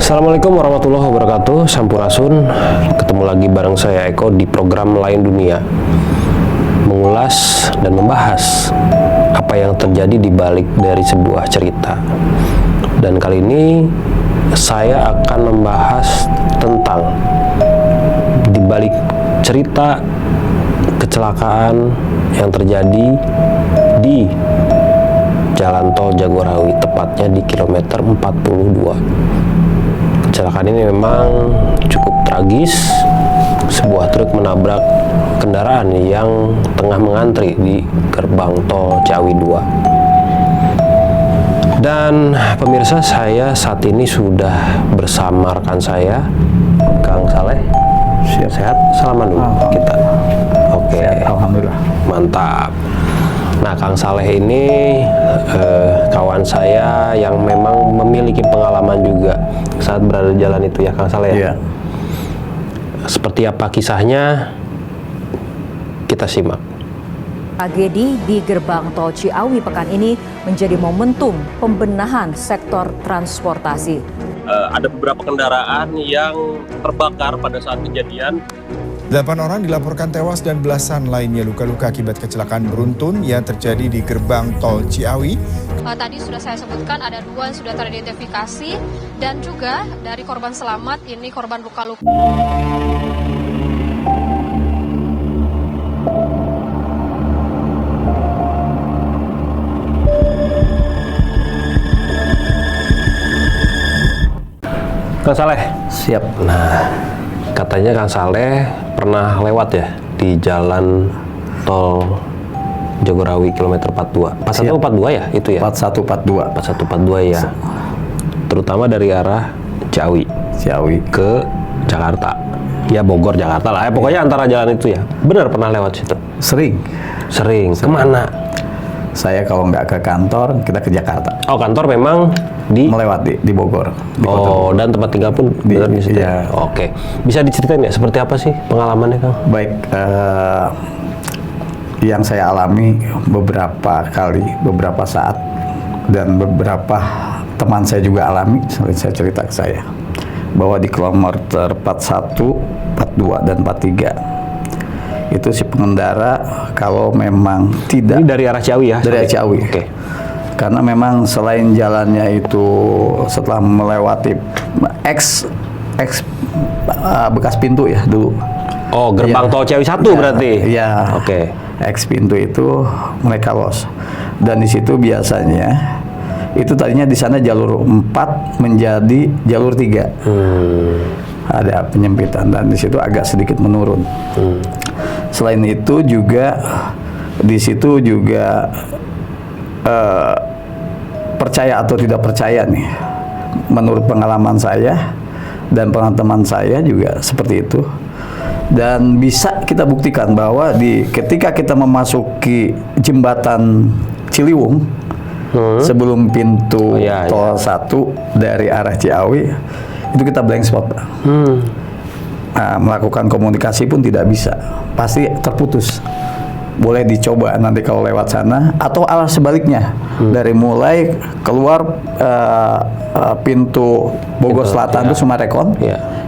Assalamualaikum warahmatullahi wabarakatuh. Sampurasun. Ketemu lagi bareng saya Eko di program Lain Dunia, mengulas dan membahas apa yang terjadi di balik dari sebuah cerita. Dan kali ini saya akan membahas tentang di balik cerita kecelakaan yang terjadi di Jalan Tol Jagorawi, tepatnya di kilometer 42. Kecelakaan ini memang cukup tragis. Sebuah truk menabrak kendaraan yang tengah mengantri di gerbang tol Ciawi 2. Dan pemirsa, saya saat ini sudah bersama rekan saya, Kang Saleh. Sehat? Salaman dulu kita. Oke. Alhamdulillah. Mantap. Nah, Kang Saleh ini kawan saya yang memang memiliki pengalaman juga saat berada di jalan itu ya, Kang Saleh. Iya. Seperti apa kisahnya? Kita simak. Tragedi di gerbang tol Ciawi pekan ini menjadi momentum pembenahan sektor transportasi. Ada beberapa kendaraan yang terbakar pada saat kejadian. 8 orang dilaporkan tewas dan belasan lainnya luka-luka akibat kecelakaan beruntun yang terjadi di gerbang tol Ciawi. Tadi sudah saya sebutkan ada 2 yang sudah teridentifikasi dan juga dari korban selamat ini korban luka-luka. Kang Saleh. Siap. Nah, katanya Kang Saleh pernah lewat ya di jalan tol Jagorawi kilometer 42. 41 42 ya itu ya? 4142. 4142 ya. Terutama dari arah Ciawi ke Jakarta. Ya Bogor Jakarta lah. Pokoknya antara jalan itu ya. Benar pernah lewat situ? Sering. Kemana? Saya kalau nggak ke kantor, kita ke Jakarta. Oh, kantor memang melewati di Bogor. Oh, dan tempat tinggal pun benar di situ. Ya. Oke. Bisa diceritain nggak seperti apa sih pengalamannya, Kang? Baik, yang saya alami beberapa saat, dan beberapa teman saya juga alami, saya cerita ke saya, bahwa di kilometer 41, 42, dan 43, itu si pengendara kalau memang tidak... Ini dari arah Ciawi ya? Dari arah Ciawi. Oke. Karena memang selain jalannya itu setelah melewati bekas pintu ya dulu. Oh, gerbang tol Ciawi 1 berarti? Iya. Oke. X pintu itu mereka los. Dan di situ biasanya itu tadinya di sana jalur 4 menjadi jalur 3. Ada penyempitan dan di situ agak sedikit menurun. Selain itu juga di situ juga percaya atau tidak percaya nih, menurut pengalaman saya dan pengalaman teman saya juga seperti itu, dan bisa kita buktikan bahwa ketika kita memasuki jembatan Ciliwung sebelum pintu tol 1 dari arah Ciawi itu kita blank spot. Melakukan komunikasi pun tidak bisa, pasti terputus. Boleh dicoba nanti kalau lewat sana, atau arah sebaliknya, dari mulai keluar pintu Bogor Selatan itu Sumarekon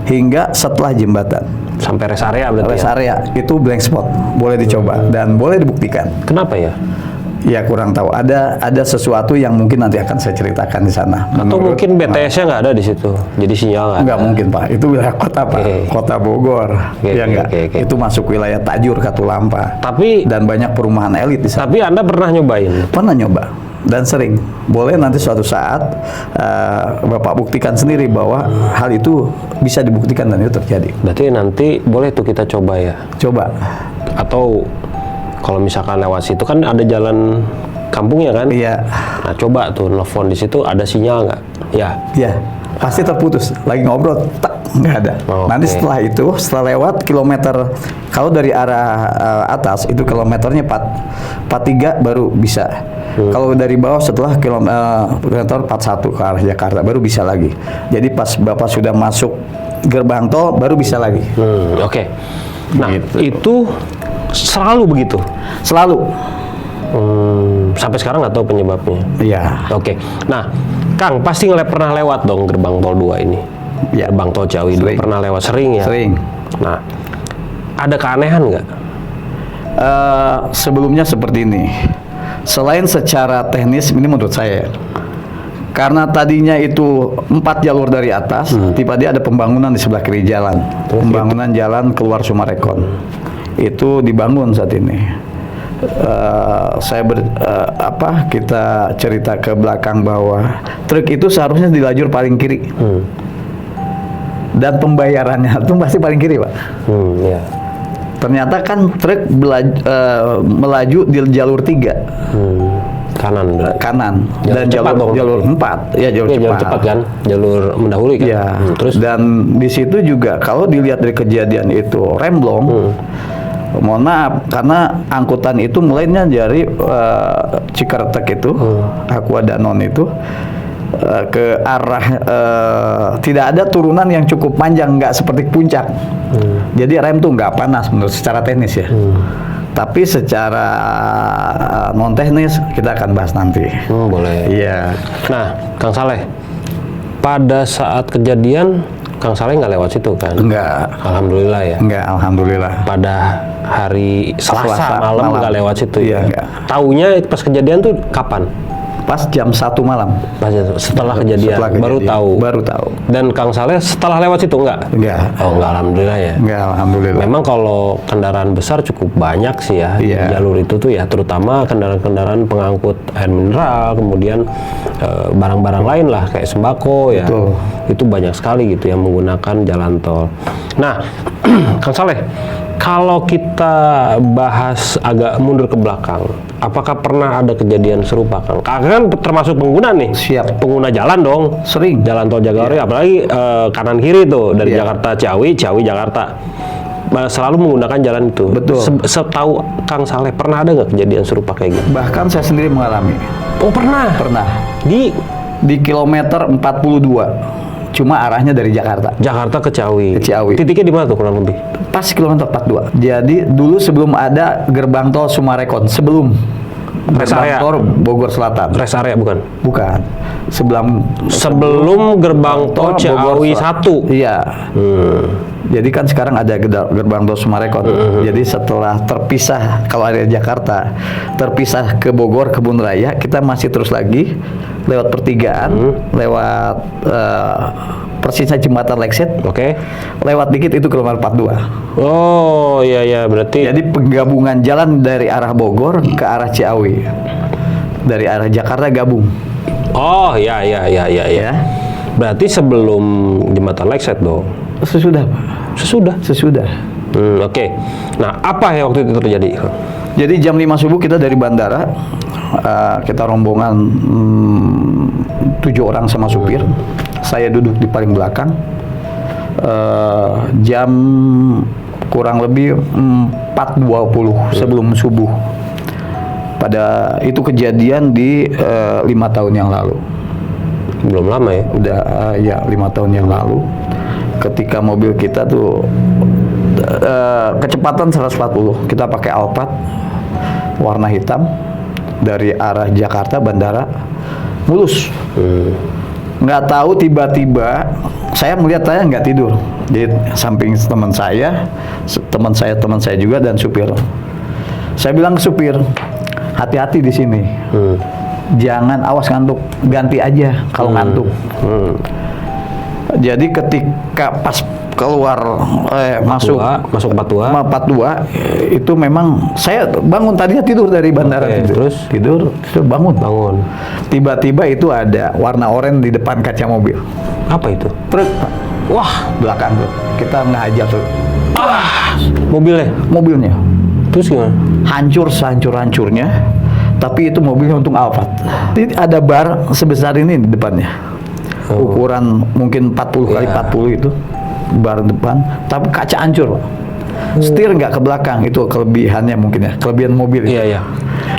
hingga setelah jembatan sampai rest area berarti. Rest area itu blank spot, boleh dicoba dan boleh dibuktikan. Kenapa ya? Ya kurang tahu. Ada sesuatu yang mungkin nanti akan saya ceritakan di sana. Atau mungkin BTS-nya nggak ada di situ, jadi sinyal nggak mungkin Pak. Itu wilayah kota Pak, Kota Bogor. Itu masuk wilayah Tajur, Katulampa. Dan banyak perumahan elit di sana. Tapi Anda pernah nyobain? Pernah nyoba dan sering. Boleh nanti suatu saat Bapak buktikan sendiri bahwa hal itu bisa dibuktikan dan itu terjadi. Berarti nanti boleh tuh kita coba ya? Coba. Atau kalau misalkan lewat situ kan ada jalan kampungnya kan? Iya. Nah coba tuh nelfon di situ, ada sinyal nggak? Ya. Iya. Pasti terputus. Lagi ngobrol, tak nggak ada. Nanti setelah itu, setelah lewat kilometer, kalau dari arah atas itu kilometernya 43 baru bisa. Kalau dari bawah setelah kilometer 41 ke arah Jakarta baru bisa lagi. Jadi pas Bapak sudah masuk gerbang tol baru bisa lagi. Oke. Nah itu selalu begitu? Selalu. Sampai sekarang nggak tahu penyebabnya. Iya. Oke. Nah, Kang pasti pernah lewat dong gerbang tol 2 ini. Ya. Gerbang Tol Ciawi dulu Sering. pernah lewat sering ya. Sering. Nah, ada keanehan nggak? Sebelumnya seperti ini. Selain secara teknis, ini menurut saya, karena tadinya itu 4 jalur dari atas, tiba-tiba ada pembangunan di sebelah kiri jalan, pembangunan jalan keluar Sumarekon, itu dibangun saat ini. Kita cerita ke belakang bahwa truk itu seharusnya di lajur paling kiri, dan pembayarannya itu pasti paling kiri, Pak. Ya. Ternyata kan truk melaju di jalur 3 Kanan. kanan Jalur dan cepat dong. jalur 4 ya jalur Ya, cepat. jalur cepat kan, jalur mendahului kan. Ya, Terus dan di situ juga kalau dilihat dari kejadian itu remblong. Mohon maaf karena angkutan itu mulainya dari Cikartek itu, Aqua Danon itu ke arah tidak ada turunan yang cukup panjang, nggak seperti puncak. Jadi rem tuh nggak panas menurut secara teknis ya. Tapi secara non teknis kita akan bahas nanti. boleh. Iya. Nah, Kang Saleh, pada saat kejadian Kang Saleh nggak lewat situ kan? Enggak. Alhamdulillah ya. Enggak, alhamdulillah. Pada hari Selasa Selasa malam malam. nggak lewat situ Iya, ya. enggak. Taunya pas kejadian tuh kapan? Pas jam 1 malam. Pas setelah kejadian, Setelah baru kejadian. tahu. Baru tahu. Dan Kang Saleh setelah lewat situ enggak? Enggak. Oh, enggak, alhamdulillah ya. Enggak, alhamdulillah. Memang kalau kendaraan besar cukup banyak sih ya di Iya. jalur itu tuh ya, terutama kendaraan-kendaraan pengangkut air mineral, kemudian barang-barang lain lah kayak sembako ya. Betul. Itu banyak sekali gitu yang menggunakan jalan tol. Nah, Kang Saleh, kalau kita bahas agak mundur ke belakang, apakah pernah ada kejadian serupa, Kang? Kang kan termasuk pengguna nih. Siap. Pengguna jalan dong. Sering. Jalan tol Jagorawi, apalagi kanan kiri tuh dari Iya. Jakarta Ciawi, Ciawi Jakarta. Selalu menggunakan jalan itu. Betul. Setahu Kang Saleh, pernah ada nggak kejadian serupa kayak gitu? Bahkan saya sendiri mengalami. Oh, pernah. Pernah. Di Kilometer 42. Cuma arahnya dari Jakarta. Jakarta ke Ciawi. Ke Ciawi. Titiknya di mana tuh kurang lebih? Pas kilometer 42. Jadi dulu sebelum ada gerbang tol Sumarekon, sebelum Rest gerbang area. tol Bogor Selatan. Rest area bukan? Bukan. Sebelum gerbang tol Ciawi 1. Iya. Jadi kan sekarang ada gerbang tol Sumarekon. Jadi setelah terpisah, kalau area Jakarta terpisah ke Bogor, Kebun Raya, kita masih terus lagi lewat pertigaan, lewat persisnya jembatan Leksit, Oke. lewat dikit itu kilometer 42. Oh, iya iya, berarti Jadi penggabungan jalan dari arah Bogor ke arah Ciawi, dari arah Jakarta gabung. Oh, iya iya iya iya ya. Ya. Berarti sebelum jembatan Lekset dong. Sesudah, Pak. Sesudah. Sesudah. Oke. Nah, apa yang waktu itu terjadi? Jadi jam 5 subuh kita dari bandara, kita rombongan 7 orang sama supir. Saya duduk di paling belakang. Jam kurang lebih 4.20 sebelum subuh. Pada itu kejadian di 5 tahun yang lalu. Belum lama ya. Udah ya 5 tahun yang lalu. Ketika mobil kita tuh kecepatan 140, kita pakai Alphard warna hitam dari arah Jakarta bandara mulus. Nggak tahu tiba-tiba saya melihat saya nggak tidur di samping teman saya juga dan supir. Saya bilang ke supir, hati-hati di sini, jangan awas ngantuk, ganti aja kalau ngantuk. Jadi ketika pas keluar masuk 42. 42 itu memang saya bangun, tadinya tidur dari bandara. Oke, tidur bangun. Tiba-tiba itu ada warna oranye di depan kaca mobil. Apa itu? Truk, Pak. Wah, belakang tuh. Kita ngehajar tuh. Mobilnya Terus gimana? hancur sehancur-hancurnya. Tapi itu mobilnya untung Alphard. Jadi ada bar sebesar ini di depannya. Ukuran mungkin 40 kali 40 itu bar depan, tapi kaca hancur, Pak. Setir nggak ke belakang, itu kelebihannya mungkin ya, kelebihan mobil itu. Iya iya.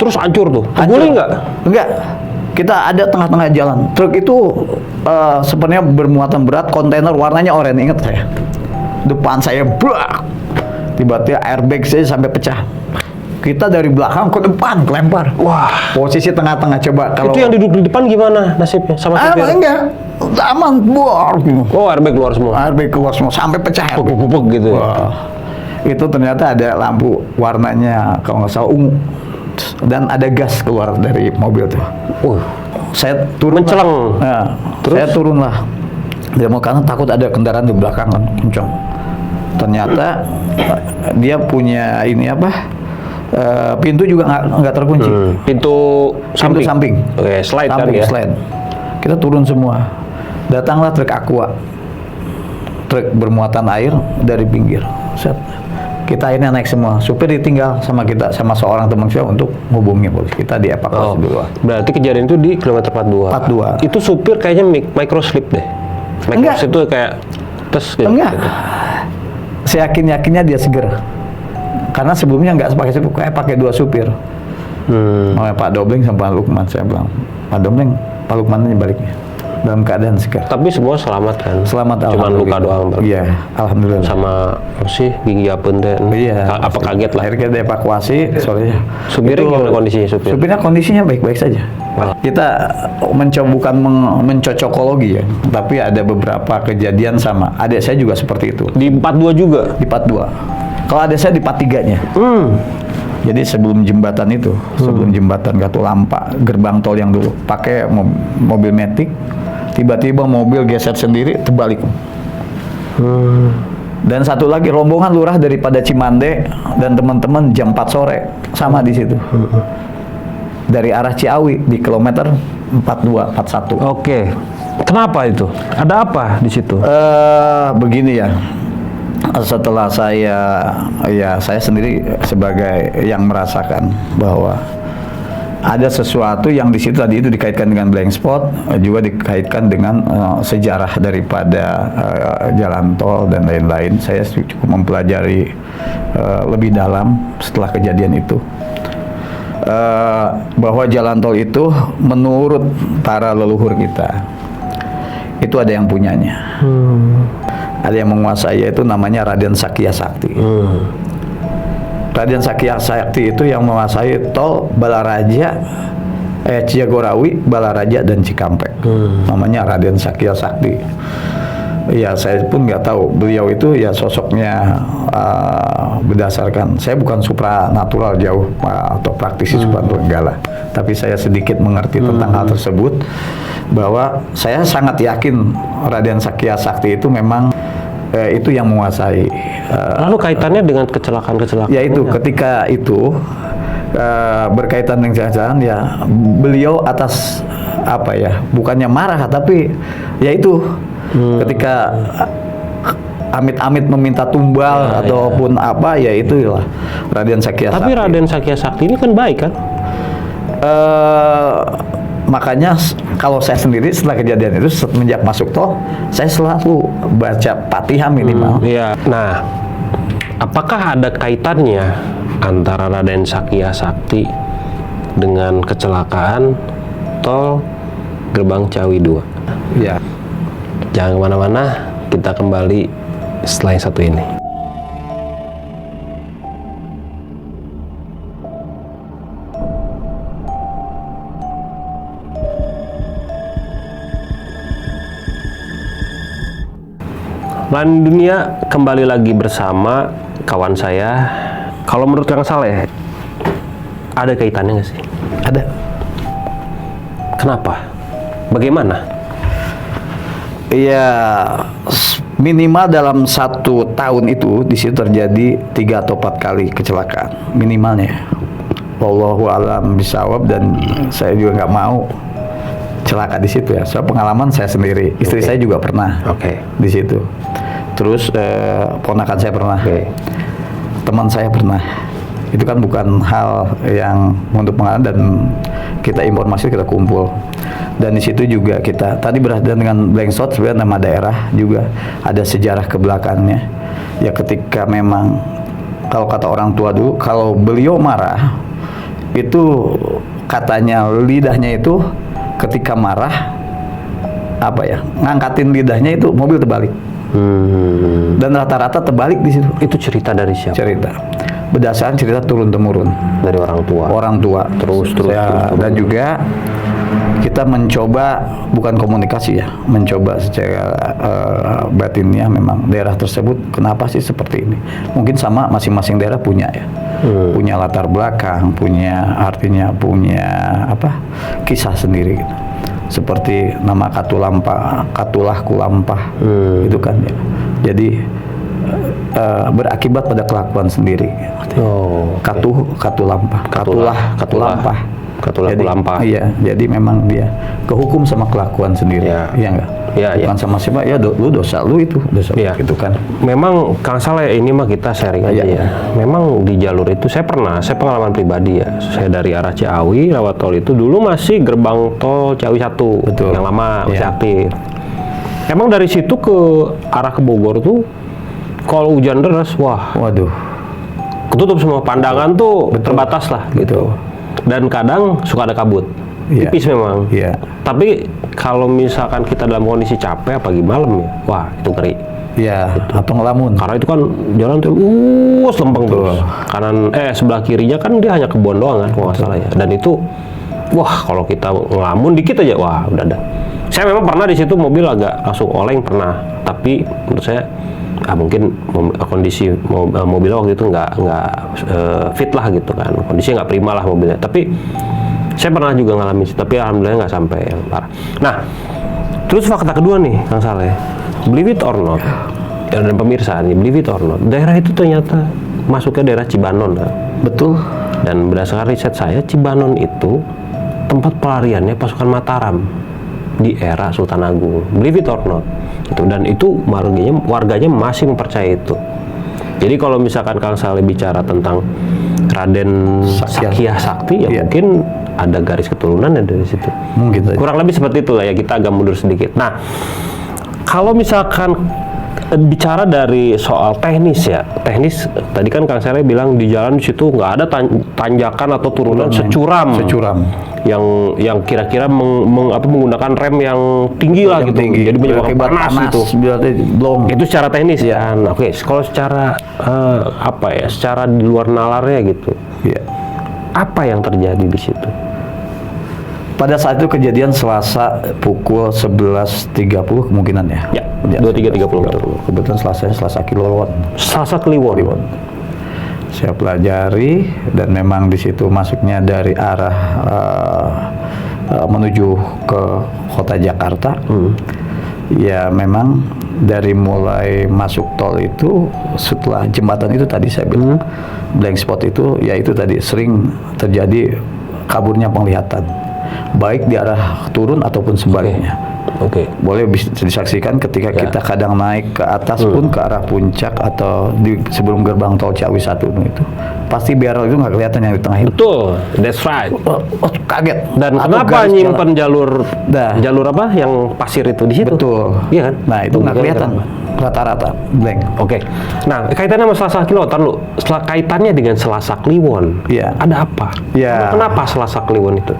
Terus hancur tuh. Hancur. Boleh nggak? Enggak. Kita ada tengah-tengah jalan. Truk itu sebenarnya bermuatan berat, kontainer warnanya oranye, ingat saya. Depan saya brak. Tiba-tiba airbag saya sampai pecah. Kita dari belakang ke depan kelempar. Wah. Posisi tengah-tengah, coba kalau Itu yang duduk di depan gimana nasibnya sama supir? enggak. aman, buar. Oh, airbag keluar semua. Airbag keluar semua sampai pecah. Pupuk gitu ya. Wah. Itu ternyata ada lampu warnanya kalau nggak salah ungu dan ada gas keluar dari mobil tuh. Saya turun. Menceleng. Nah, Terus? saya turun lah. Dia mau karena takut ada kendaraan di belakang kan, kencang. Ternyata dia punya ini apa? Pintu juga nggak terkunci. Pintu samping. samping. Oke, slide kan Samping, ya. slide. Kita turun semua. Datanglah truk aqua. Truk bermuatan air dari pinggir. Set. Kita akhirnya naik semua. Supir ditinggal sama kita, sama seorang teman saya untuk hubungi polisi. Kita dievakuasi dulu. Berarti kejadian itu di kilometer 42. 42. Itu supir kayaknya microslip deh. Microslip itu kayak tes gitu. Enggak. Saya yakinnya dia seger. Karena sebelumnya nggak pakai supir, kayak pakai 2 supir. Namanya Pak Dobleng sama Pak Lukman. Saya bilang, Pak Dobleng, Pak Lukman ini baliknya dalam keadaan seger. Tapi semua selamat kan? Selamat, Cuman luka doang. Iya, alhamdulillah. Sama apa sih gigi apunten. Iya. Apa kaget lah. Akhirnya kita dievakuasi. Sorry. Supirnya gimana kondisinya supir? Supirnya kondisinya baik-baik saja. Kita mencoba bukan mencocokologi ya, tapi ada beberapa kejadian sama. Adik saya juga seperti itu. Di 42 juga? Di 42. Kalau adik saya di 43-nya. Jadi sebelum jembatan itu, sebelum jembatan Katulampa, gerbang tol yang dulu, pakai mobil Matic, tiba-tiba mobil geser sendiri, terbalik. Dan satu lagi rombongan lurah daripada Cimande dan teman-teman jam 4 sore sama di situ. Dari arah Ciawi di kilometer 42, 41. Oke. Kenapa itu? Ada apa di situ? Begini ya. Setelah saya sendiri sebagai yang merasakan bahwa ada sesuatu yang di situ tadi itu dikaitkan dengan blank spot, juga dikaitkan dengan sejarah daripada jalan tol dan lain-lain. Saya cukup mempelajari lebih dalam setelah kejadian itu. Bahwa jalan tol itu menurut para leluhur kita itu ada yang punyanya. Ada yang menguasai, yaitu namanya Raden Sakya Sakti. Raden Sakya Sakti itu yang menguasai tol Balaraja, Ciagorawi, Balaraja dan Cikampek. Namanya Raden Sakya Sakti. Ya, saya pun nggak tahu beliau itu ya sosoknya berdasarkan, saya bukan supranatural jauh atau praktisi supranatural enggak lah, tapi saya sedikit mengerti tentang hal tersebut, bahwa saya sangat yakin Raden Sakya Sakti itu memang itu yang menguasai. Lalu kaitannya dengan kecelakaan-kecelakaan? Yaitu ketika itu berkaitan dengan kecelakaan, ya beliau atas apa ya, bukannya marah tapi yaitu ketika amit-amit meminta tumbal ataupun apa, ya itulah Raden Sakya Sakti. Tapi Raden Sakya Sakti ini kan baik kan? Makanya kalau saya sendiri setelah kejadian itu, semenjak masuk tol, saya selalu baca Fatihah minimal. Iya. Nah, apakah ada kaitannya antara Raden Sakya Sakti dengan kecelakaan tol Gerbang Ciawi 2? Ya. Jangan kemana-mana, kita kembali setelah yang satu ini. Lain Dunia kembali lagi bersama kawan saya. Kalau menurut Kang Saleh, ada kaitannya nggak sih? Ada. Kenapa? Bagaimana? Ya, minimal dalam 1 tahun itu di situ terjadi 3 atau 4 kali kecelakaan minimalnya. Wallahu a'lam bishawab, dan saya juga nggak mau celaka di situ ya. Soal pengalaman saya sendiri, istri saya juga pernah di situ. Terus ponakan saya pernah, teman saya pernah. Itu kan bukan hal yang untuk pengalaman, dan kita informasi, kita kumpul. Dan di situ juga kita tadi berhadapan dengan blank spot, sebenarnya nama daerah juga ada sejarah ke belakangnya. Ya ketika memang kalau kata orang tua dulu, kalau beliau marah itu katanya lidahnya itu ketika marah apa ya, ngangkatin lidahnya itu mobil terbalik. Dan rata-rata terbalik di situ. Itu cerita dari siapa? Cerita berdasarkan cerita turun temurun dari orang tua. Terus. Terus. Dan juga kita mencoba bukan komunikasi ya, mencoba secara batinnya memang daerah tersebut kenapa sih seperti ini. Mungkin sama masing-masing daerah punya ya, punya latar belakang, punya artinya punya kisah sendiri gitu. Seperti nama Katulah Kulampah itu kan ya. Jadi berakibat pada kelakuan sendiri. Katulah Kulampah. Iya, jadi memang dia kehukum sama kelakuan sendiri. Iya enggak? Bukan sama siapa, ya lu dosa lu itu, gitu kan. Memang Kang Saleh, ini mah kita sharing aja ya. Memang di jalur itu saya pengalaman pribadi ya. Saya dari arah Ciawi lewat tol itu dulu masih gerbang tol Ciawi 1. Betul. Yang lama masih aktif. Emang dari situ ke arah ke Bogor tuh kalau hujan deras, waduh. Ketutup semua pandangan tuh terbatas lah gitu. Dan kadang suka ada kabut. Tipis memang. Tapi kalau misalkan kita dalam kondisi capek apalagi malam ya, wah itu ngeri. Gitu. Atau ngelamun. Karena itu kan jalan tuh lempeng terus. Kanan sebelah kirinya kan dia hanya kebun doang kan kalau nggak salah ya. Dan itu kalau kita ngelamun dikit aja udah ada. Saya memang pernah di situ mobil agak langsung oleng pernah. Tapi menurut saya mungkin kondisi mobilnya waktu itu nggak fit lah gitu kan, kondisinya nggak prima lah mobilnya. Tapi saya pernah juga ngalamin sih, tapi alhamdulillah nggak sampai yang parah. Nah, terus fakta kedua nih Kang Saleh, believe it or not, dan pemirsa nih, believe it or not, daerah itu ternyata masuknya daerah Cibanon kan? Betul. Dan berdasarkan riset saya, Cibanon itu tempat pelariannya pasukan Mataram di era Sultan Agung, believe it or not. Dan itu warganya masih mempercayai itu. Jadi kalau misalkan Kang Saleh bicara tentang Raden Sakyah Sakti ya mungkin ada garis keturunan dari situ. Mungkin kurang lebih seperti itulah ya, kita agak mundur sedikit. Nah, kalau misalkan bicara dari soal teknis ya, teknis tadi kan Kang Saleh bilang di jalan di situ nggak ada tanjakan atau turunan securam. Yang kira-kira menggunakan rem yang tinggi lah gitu, jadi menyebabkan panas gitu. Itu secara teknis kan. Oke, kalau secara secara di luar nalarnya gitu, apa yang terjadi di situ? Pada saat itu kejadian Selasa pukul 11.30 kemungkinan ya. 23.30. Kebetulan Selasa Kliwon. Selasa Kliwon. Saya pelajari dan memang di situ masuknya dari arah menuju ke kota Jakarta. Ya memang dari mulai masuk tol itu setelah jembatan itu tadi saya bilang blank spot itu, ya itu tadi sering terjadi kaburnya penglihatan, baik di arah turun ataupun sebaliknya. Boleh bisa disaksikan ketika kita kadang naik ke atas pun ke arah puncak atau di sebelum gerbang tol Ciawi 1 itu pasti barrel itu nggak kelihatan yang di tengah itu. Betul, that's right. Kaget. Dan kenapa nyimpen jalur apa yang pasir itu di situ? Betul. Iya kan? Nah itu nggak kelihatan rata-rata blank. Nah kaitannya sama Selasa Kliwon, setelah kaitannya dengan Selasa Kliwon, ada apa? Kenapa Selasa Kliwon itu?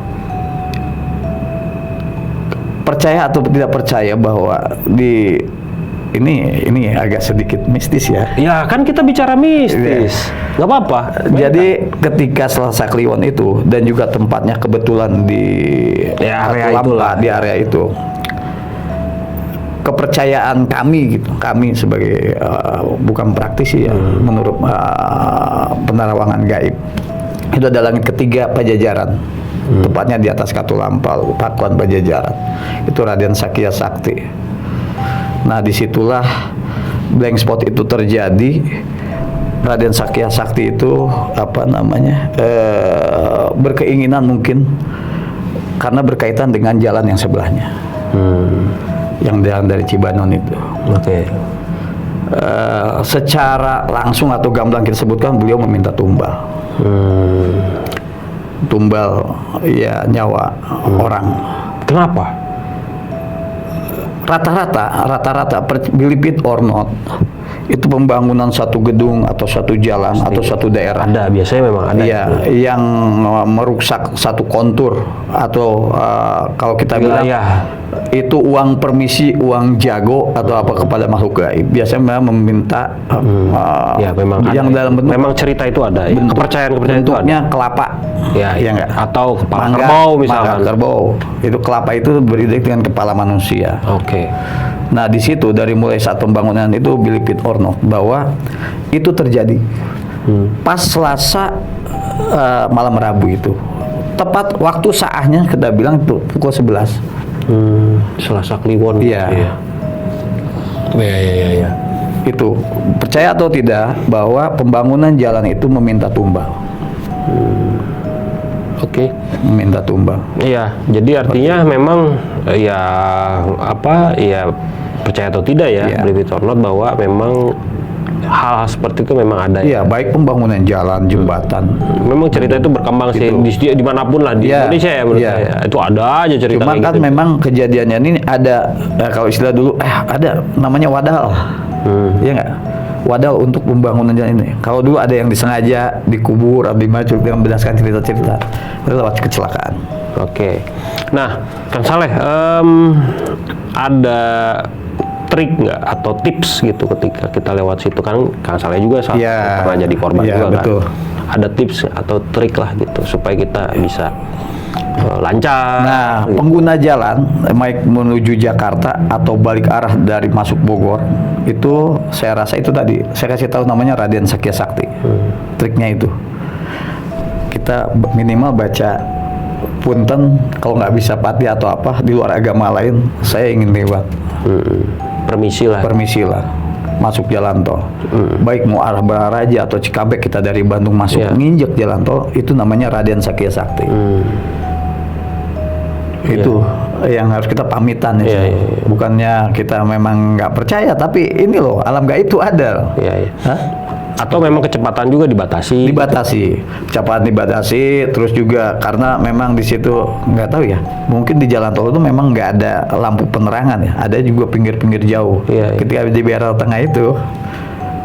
Percaya atau tidak percaya bahwa di ini agak sedikit mistis ya. Ya kan kita bicara mistis, nggak apa-apa. Jadi ketika Selasa Kliwon itu dan juga tempatnya kebetulan di area itu, kepercayaan kami gitu, kami sebagai bukan praktisi ya, menurut penerawangan gaib itu adalah langit ketiga Pajajaran. Tepatnya di atas Katulampa, Pakuan Pajajaran. Itu Raden Sakyah Sakti. Nah, disitulah blank spot itu terjadi. Raden Sakyah Sakti itu berkeinginan mungkin karena berkaitan dengan jalan yang sebelahnya, yang jalan dari Cibanon itu. Secara langsung atau gamblang kita sebutkan beliau meminta tumbal. Tumbal ya nyawa orang. Kenapa? Rata-rata believe it or not, itu pembangunan satu gedung atau satu jalan atau satu daerah. Ada, biasanya memang ada. Iya, yang merusak satu kontur atau kalau kita bilang itu uang permisi, uang jago atau apa kepada makhluk gaib. Biasanya memang meminta ya, memang yang ada. dalam bentuk Memang cerita itu ada. Ya. Kepercayaan itu ada. Bentuknya kelapa. Ya, ya enggak? Atau kepala Mangga, kerbau misalkan. Mangga kerbau. Itu kelapa itu beridentikan dengan kepala manusia. Oke. Nah, di situ dari mulai saat pembangunan itu believe it or not bahwa itu terjadi pas Selasa malam Rabu itu. Tepat waktu saahnya kita bilang itu pukul 11. Selasa Kliwon. Iya. Iya. Itu percaya atau tidak bahwa pembangunan jalan itu meminta tumbal. Oke. Meminta tumbal. Iya, jadi artinya memang ya apa ya percaya atau tidak ya, believe it or not, bahwa memang hal-hal seperti itu memang ada. Iya, baik pembangunan jalan, jembatan. Memang cerita itu berkembang sih di manapun lah di Indonesia ya menurut saya. Itu ada aja cerita. Cuma kan gitu. memang kejadiannya ini ada kalau istilah dulu ada namanya wadal. Iya nggak? Wadal untuk pembangunan jalan ini. Kalau dulu ada yang disengaja dikubur atau dimaju dengan berdasarkan cerita-cerita itu lewat kecelakaan. Oke. Nah, Kang Saleh, ada trik nggak atau tips gitu ketika kita lewat situ, kan Kang Saleh juga pernah jadi korban juga betul. kan. Ada tips atau trik lah gitu supaya kita bisa lancar. Nah, gitu. pengguna jalan baik menuju Jakarta atau balik arah dari masuk Bogor itu saya rasa itu tadi saya kasih tahu namanya Raden Sakya Sakti. Triknya itu kita minimal baca punten, kalau nggak bisa pati atau apa di luar agama lain saya ingin lewat. Permisilah masuk jalan tol. Baik mau arah Baraja atau Cikampek, kita dari Bandung masuk nginjek jalan tol, itu namanya Raden Sakya Sakti. Itu yang harus kita pamitan ya. Bukannya kita memang nggak percaya, tapi ini loh alam gaib itu ada. Atau memang kecepatan juga dibatasi? Kecepatan dibatasi, terus juga karena memang di situ nggak tahu ya, mungkin di jalan tol itu memang nggak ada lampu penerangan ya, ada juga pinggir-pinggir jauh. Ketika di daerah tengah itu,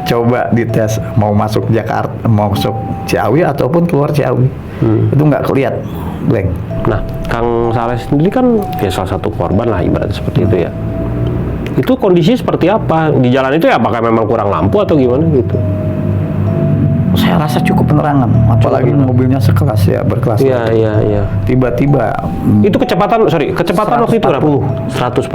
coba dites mau masuk Jakarta, mau masuk Ciawi ataupun keluar Ciawi, itu nggak kelihatan, blank. Nah, Kang Saleh sendiri kan ya salah satu korban lah ibaratnya seperti itu ya. Itu kondisinya seperti apa di jalan itu ya? Apakah memang kurang lampu atau gimana gitu? Saya rasa cukup penerangan, apalagi mobilnya sekelas ya, berkelas. Iya. Tiba-tiba itu kecepatan waktu itu berapa? 140.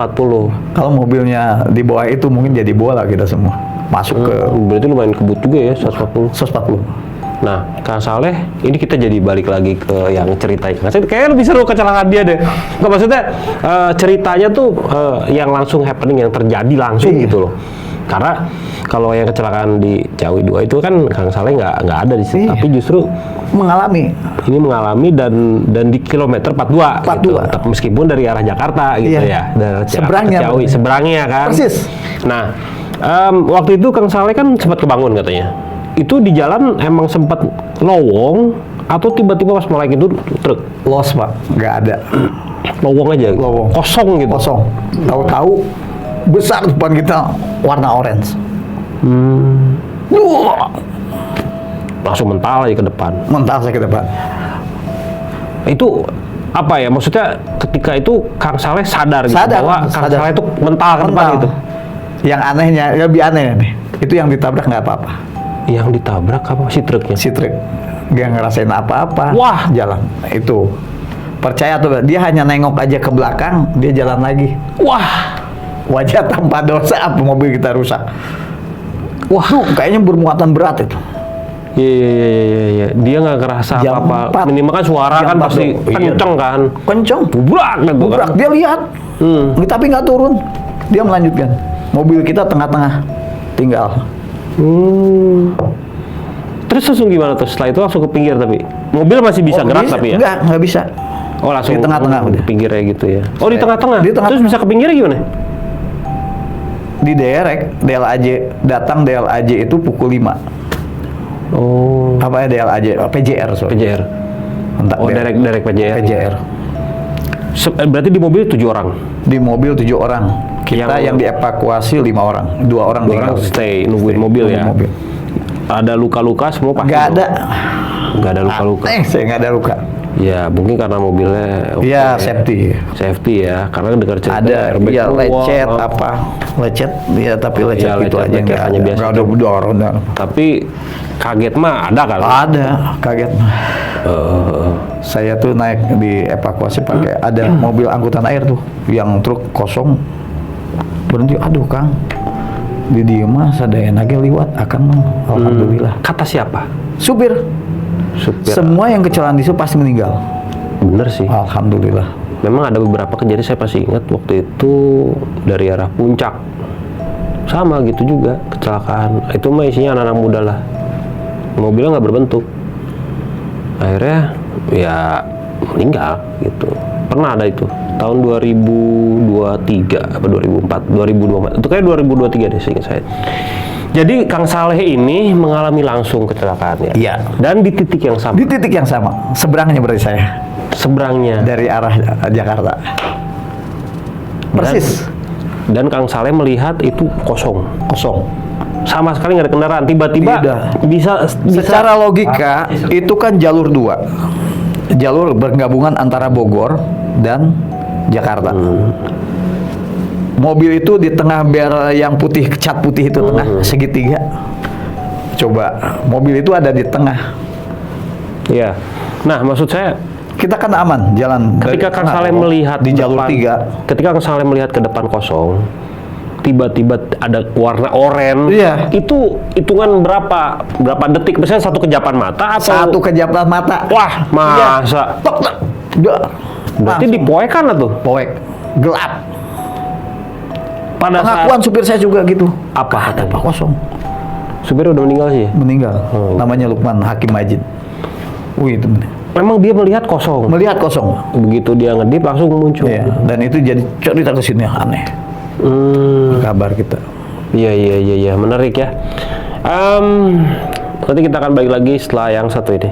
Kalau mobilnya di bawah itu mungkin jadi bola kita semua. Masuk ke berarti lumayan kebut juga ya 140. Nah, Kang Saleh, ini kita jadi balik lagi ke yang ceritain. Kayaknya lebih seru kecelakaan dia deh. Nggak, maksudnya ceritanya tuh yang langsung happening, yang terjadi langsung gitu loh. Karena kalau yang kecelakaan di Ciawi 2 itu kan Kang Saleh nggak ada di situ, tapi justru mengalami dan di kilometer 42. Gitu. Meskipun dari arah Jakarta gitu ya, dari Ciawi seberangnya kan. Persis. Nah, waktu itu Kang Saleh kan sempat kebangun katanya. Itu di jalan emang sempat lowong atau tiba-tiba pas mulai itu truk? Los Pak, nggak ada. Lowong aja, kosong gitu. Tahu-tahu besar depan kita warna orange. Langsung mental aja ke depan. Itu apa ya? Maksudnya ketika itu Kang Saleh sadar gitu bahwa Kang Saleh itu mental ke depan gitu. Yang anehnya, lebih aneh nih, itu yang ditabrak nggak apa-apa. Yang ditabrak apa? Si truknya? Si truk nggak ngerasain apa-apa. Wah, jalan itu. Percaya tuh, dia hanya nengok aja ke belakang, dia jalan lagi. Wah, wajah tanpa dosa, apa mobil kita rusak. Wah, tuh kayaknya bermuatan berat itu. Iya. Dia nggak ngerasa apa-apa. Minimal kan suara kan pasti kenceng kan. Kenceng. Bubrak gitu kan. Dia lihat. Tapi nggak turun. Dia melanjutkan. Mobil kita tengah-tengah tinggal. Terus langsung gimana tuh? Setelah itu langsung ke pinggir tapi mobil masih bisa gerak bisa. Tapi ya? Nggak bisa. Oh, langsung di tengah-tengah udah. Pinggirnya gitu ya. Oh, di tengah-tengah. Terus bisa ke pinggirnya gimana? Di DLAJ datang DLAJ itu pukul 5. Oh. Apa ya DLAJ? PJR, sorry. PJR. Entah, direct PJR. PJR. Berarti di mobil 7 orang. Di mobil 7 orang. Kita yang dievakuasi 5 orang, 2 orang Dua orang tinggal. stay nungguin mobil ya. Mobil. Ada luka-luka semua pasti? Nggak ada. Nggak ada luka-luka. Saya nggak ada luka. Ya mungkin karena mobilnya Iya, safety. safety ya, karena dengar cerita Ada, airbag ya keluar. lecet apa, lecet, ya tapi lecet Ya, gitu lecet, aja lecet nggak hanya ada. biasa. Nggak ada dorong. Tapi kaget mah ada kan? Ada, kaget. Saya tuh naik di evakuasi pakai ada mobil angkutan air tuh, yang truk kosong berhenti. Aduh Kang, di dieu mah sadaya nage liwat akang mah. Alhamdulillah. Kata siapa? Supir. Supir. Semua yang kecelakaan itu pasti meninggal. Bener sih. Alhamdulillah. Memang ada beberapa kejadian saya masih ingat waktu itu dari arah puncak. Sama gitu juga kecelakaan. Itu mah isinya anak-anak muda lah. Mobilnya nggak berbentuk. Akhirnya ya meninggal gitu. Pernah ada itu tahun 2023 apa 2004 2024 itu kayak 2023 deh seingat saya. Jadi Kang Saleh ini mengalami langsung kecelakaan ya. Iya. Dan di titik yang sama. Di titik yang sama, seberangnya berarti saya Seberangnya. dari arah Jakarta. Persis. Dan Kang Saleh melihat itu kosong. Kosong. Sama sekali nggak ada kendaraan. Tiba-tiba Tidak. bisa Secara logika itu kan jalur 2. Jalur bergabungan antara Bogor dan Jakarta. Mobil itu di tengah biar yang putih, cat putih itu tengah segitiga. Coba mobil itu ada di tengah. Iya. Nah, maksud saya Kita kan aman jalan. ketika dari Kang tengah, Saleh melihat di jalur depan- 3. ketika Kang Saleh melihat ke depan kosong, tiba-tiba ada warna oranye. Iya. Itu hitungan berapa detik? Misalnya satu kejapan mata atau Satu kejapan mata. Wah, masa? Tok, tok. Udah. Berarti Langsung. dipoekan lah tuh. Poek. Gelap. Pada Pengakuan saat supir saya juga gitu. apa Ada katanya? Pak kosong. Supir udah meninggal sih. Meninggal. Oh. Namanya Lukman Hakim Majid. Wih itu Memang dia melihat kosong. melihat kosong. Begitu dia ngedip langsung muncul. Iya. Dan itu jadi cerita ke sini aneh. Kabar kita. Iya, menarik ya. Nanti kita akan balik lagi setelah yang satu ini.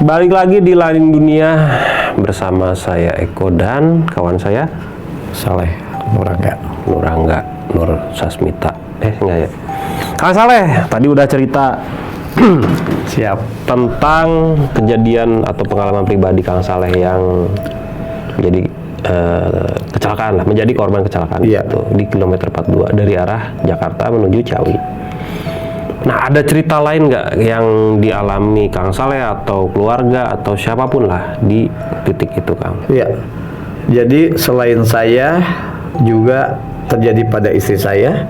Balik lagi di Lain Dunia bersama saya Eko dan kawan saya Saleh Nurangga. Nur Sasmita. Enggak ya. Kang Saleh, tadi udah cerita Siap. tentang kejadian atau pengalaman pribadi Kang Saleh yang menjadi kecelakaan lah, menjadi korban kecelakaan Iya. itu di kilometer 42 dari arah Jakarta menuju Ciawi. Nah, ada cerita lain nggak yang dialami Kang Saleh atau keluarga atau siapapun lah di titik itu, Kang? Iya. Jadi selain saya juga terjadi pada istri saya,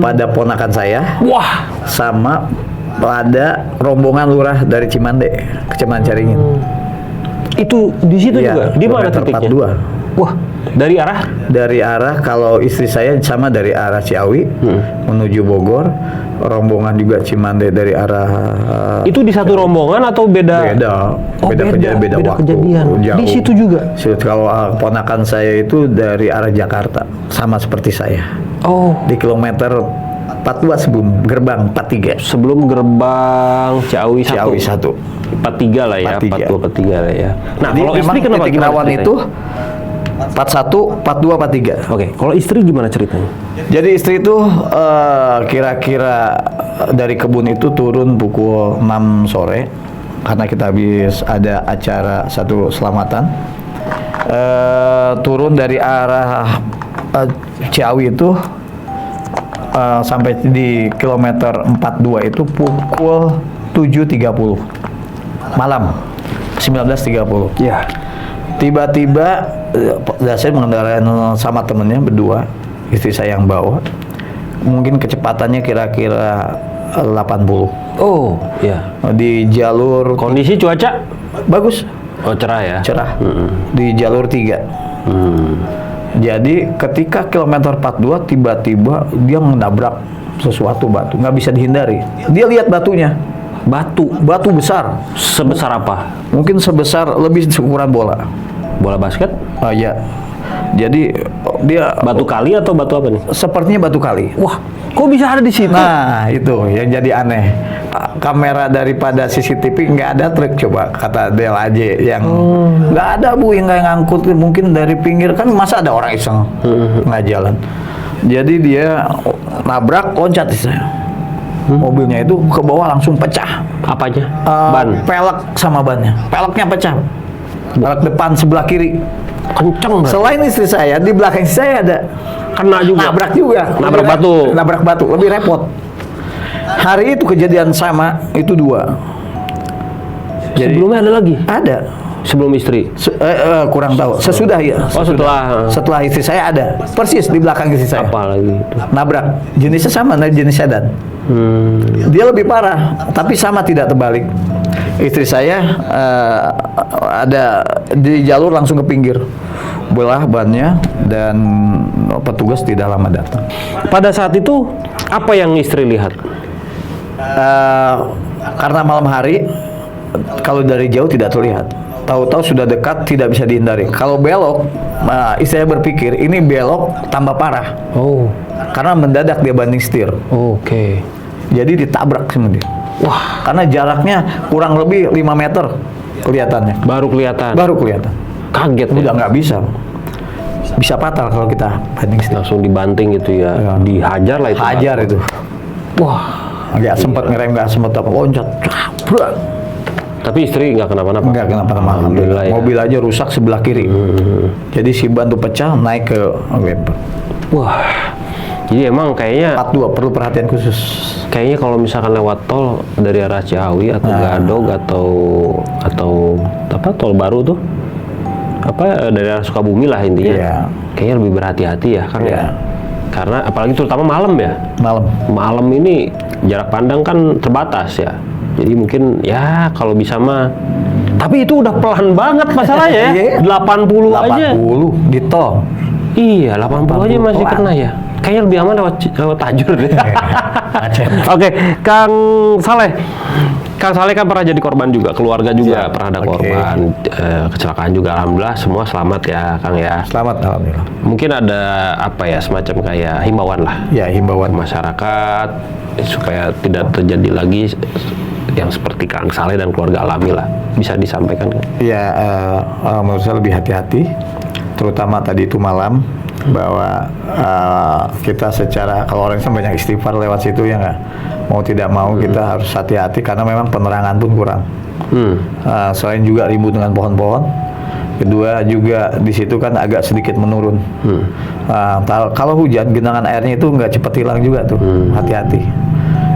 pada ponakan saya, Wah, sama pada rombongan lurah dari Cimande, Kecamatan Caringin. itu di situ Iya, juga. Di mana kilometer titiknya? 42. Wah, dari arah Dari arah kalau istri saya sama dari arah Ciawi menuju Bogor, rombongan juga Cimande dari arah itu di satu rombongan atau beda? Oh, beda kejadian, beda waktu. kejadian. Jauh. Di situ juga. Kalau ponakan saya itu dari arah Jakarta, sama seperti saya. Oh, Di kilometer 42 sebelum gerbang 43. sebelum gerbang Ciawi 1. Ciawi 1. 43 lah ya, 43. 43 lah ya. Nah, Jadi kalau memang istri kenapa titik gimana rawan ceritanya? itu 41, 42, 43. Oke, kalau istri gimana ceritanya? Jadi istri itu kira-kira dari kebun itu turun pukul 6 sore karena kita habis ada acara satu selamatan. Turun dari arah Ciawi itu sampai di kilometer 42 itu pukul 7.30 malam 19.30. Ya. Tiba-tiba saya mengendarai sama temennya berdua, istri saya yang bawa. Mungkin kecepatannya kira-kira 80. Oh, ya. Di jalur Kondisi cuaca bagus, oh cerah ya. cerah. Di jalur 3. Jadi ketika kilometer 42 tiba-tiba dia menabrak sesuatu batu, nggak bisa dihindari. Dia lihat batunya, batu besar, Sebesar apa? mungkin sebesar lebih seukuran bola. Bola basket? Ya. Jadi dia Batu kali atau batu apa nih? sepertinya batu kali. Wah, kok bisa ada di situ? Nah, itu yang jadi aneh. Kamera daripada CCTV nggak ada truk, coba kata Del AJ yang nggak ada Bu yang nggak ngangkut, mungkin dari pinggir kan, masa ada orang iseng nggak jalan. Jadi dia nabrak, loncat di saya. Mobilnya itu ke bawah langsung pecah. Apanya? Ban. Pelek sama bannya. Peleknya pecah. Pelek depan sebelah kiri. Kenceng berarti. Selain istri saya, di belakang istri saya ada Kena juga. nabrak juga. Nabrak batu. Nabrak batu, lebih repot. Hari itu kejadian sama, itu 2. Jadi Sebelumnya ada lagi? ada. Sebelum istri? Kurang tahu. Sesudah ya. Oh, setelah. Setelah istri saya ada. Persis di belakang istri saya. Apa lagi itu? Nabrak. Jenisnya sama, jenis sedan. Dia lebih parah, tapi sama tidak terbalik. Istri saya ada di jalur langsung ke pinggir, belah bannya, dan petugas tidak lama datang. Pada saat itu, apa yang istri lihat? Karena malam hari, kalau dari jauh tidak terlihat. Tahu-tahu sudah dekat, tidak bisa dihindari. Kalau belok, istri saya berpikir ini belok tambah parah. Oh, Karena mendadak dia banting setir. oke. Jadi ditabrak sama dia. Wah, Karena jaraknya kurang lebih 5 meter kelihatannya. baru kelihatan. Baru kelihatan. Kaget ya? Udah nggak bisa. Bisa fatal kalau kita banting setir. Langsung dibanting gitu ya. Ya. Dihajar lah itu. Hajar itu. Wah, Nggak sempat ngerem, nggak sempat apa, loncat. Brak. tapi istri nggak kenapa-napa? Nggak kenapa-napa. Alhamdulillah ya. Mobil aja rusak sebelah kiri. Jadi si ban tuh pecah, naik ke web. Wah, jadi emang kayaknya 42 perlu perhatian khusus. Kayaknya kalau misalkan lewat tol dari arah Ciawi atau Gadog atau apa tol baru tuh, apa dari arah Sukabumi lah intinya. Iya. Kayaknya lebih berhati-hati ya Kang Iya. ya. Karena apalagi terutama malam ya. Malam. Malam ini jarak pandang kan terbatas ya. Jadi mungkin ya kalau bisa mah. Tapi itu udah pelan banget masalahnya ya. 80 aja. 80 di tol. Iya, 80 aja masih pelan. kena ya. Kayaknya lebih aman lewat tajur deh. Macet. Oke, Kang Saleh. Kang Saleh kan pernah jadi korban juga, keluarga juga pernah ada Oke. korban. Kecelakaan juga, alhamdulillah semua selamat ya, Kang ya. Selamat, alhamdulillah. Mungkin ada apa ya, semacam kayak himbauan lah Ya, himbauan. masyarakat supaya tidak terjadi lagi yang seperti Kang Saleh dan keluarga alami lah. Bisa disampaikan kan? Ya, menurut saya lebih hati-hati, terutama tadi itu malam, bahwa kita secara, kalau orang Islam banyak istighfar lewat situ ya nggak, mau tidak mau kita harus hati-hati karena memang penerangan pun kurang. Selain juga ribut dengan pohon-pohon, kedua juga di situ kan agak sedikit menurun. Kalau hujan, genangan airnya itu nggak cepat hilang juga tuh, hati-hati.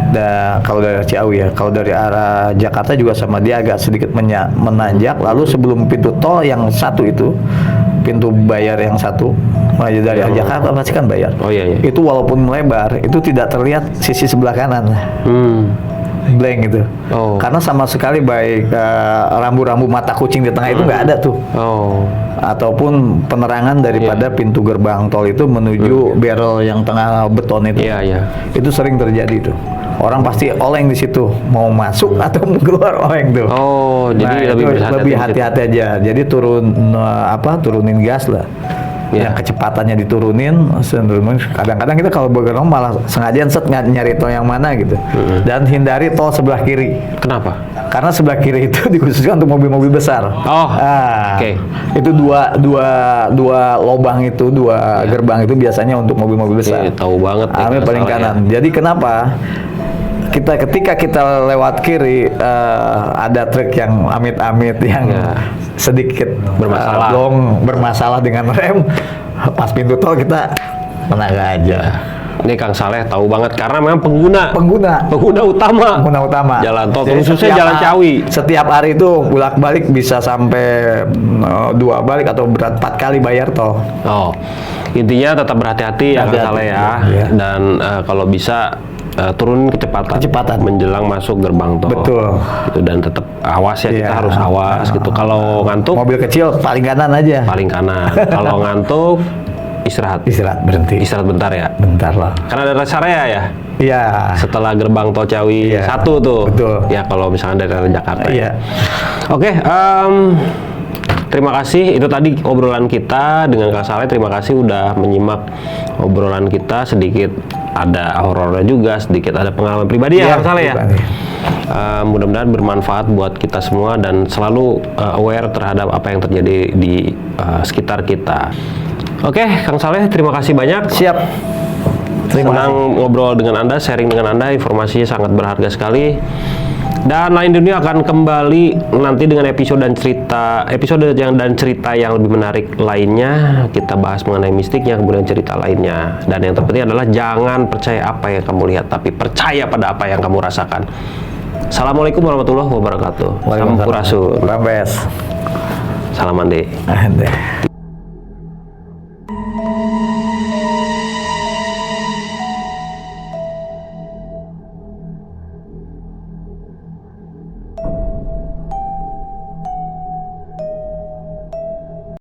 Dan kalau dari Ciawi ya, kalau dari arah Jakarta juga sama, dia agak sedikit menanjak. Lalu sebelum pintu tol yang satu itu, pintu bayar yang satu, dari arah Jakarta pasti kan bayar. Oh iya, iya. Itu walaupun melebar, itu tidak terlihat sisi sebelah kanan, blank gitu. Oh. Karena sama sekali baik rambu-rambu mata kucing di tengah itu nggak ada tuh. Oh. Ataupun penerangan daripada pintu gerbang tol itu menuju barrel yang tengah beton itu. Iya, iya. Itu sering terjadi tuh. Orang pasti oleng di situ, mau masuk atau mau keluar oleng tuh. Oh, jadi itu lebih lebih hati-hati aja. Jadi turunin gas lah. Ya. Yang kecepatannya diturunin, kadang-kadang kita kalau bergerak malah sengaja nyari tol yang mana gitu. Dan hindari tol sebelah kiri. Kenapa? Karena sebelah kiri itu dikhususkan untuk mobil-mobil besar. Oh, oke. Itu dua lobang itu, gerbang itu biasanya untuk mobil-mobil besar. Tahu banget nih, Ambil paling masalahnya. kanan. Jadi kenapa? Ketika kita lewat kiri, ada truk yang amit-amit yang sedikit Bermasalah. bermasalah dengan rem, pas pintu tol kita menang aja. Ini Kang Saleh tahu banget karena memang pengguna utama jalan tol, Jadi khususnya setiap jalan Ciawi. Setiap hari itu bolak-balik bisa sampai 2 balik atau berat 4 kali bayar tol. Oh, intinya tetap berhati-hati ya Kang Hati-hati, Saleh ya. ya. Dan kalau bisa turunin kecepatan menjelang masuk gerbang tol. Betul. Gitu, dan tetap awas ya, kita Iya. harus awas gitu. Kalau ngantuk Mobil kecil paling kanan aja. paling kanan. Kalau ngantuk istirahat. Berhenti. Istirahat bentar ya. Bentar lah. Karena ada rest area ya. Iya. Setelah gerbang tol Ciawi Iya. 1 tuh. Betul. Ya kalau misalkan dari arah Jakarta. Iya. Oke, terima kasih. Itu tadi obrolan kita dengan Kang Saleh. Terima kasih udah menyimak obrolan kita. Sedikit ada horornya juga, sedikit ada pengalaman pribadi ya, Kang Saleh ya. Mudah-mudahan bermanfaat buat kita semua dan selalu aware terhadap apa yang terjadi di sekitar kita. Oke, Kang Saleh, terima kasih banyak. Siap. Senang ngobrol dengan Anda, sharing dengan Anda, informasinya sangat berharga sekali. Dan Lain Dunia akan kembali nanti dengan episode dan cerita yang lebih menarik lainnya. Kita bahas mengenai mistiknya, kemudian cerita lainnya. Dan yang terpenting adalah jangan percaya apa yang kamu lihat, tapi percaya pada apa yang kamu rasakan. Assalamualaikum warahmatullahi wabarakatuh. Sampurasun. Rampes. Salam Ande.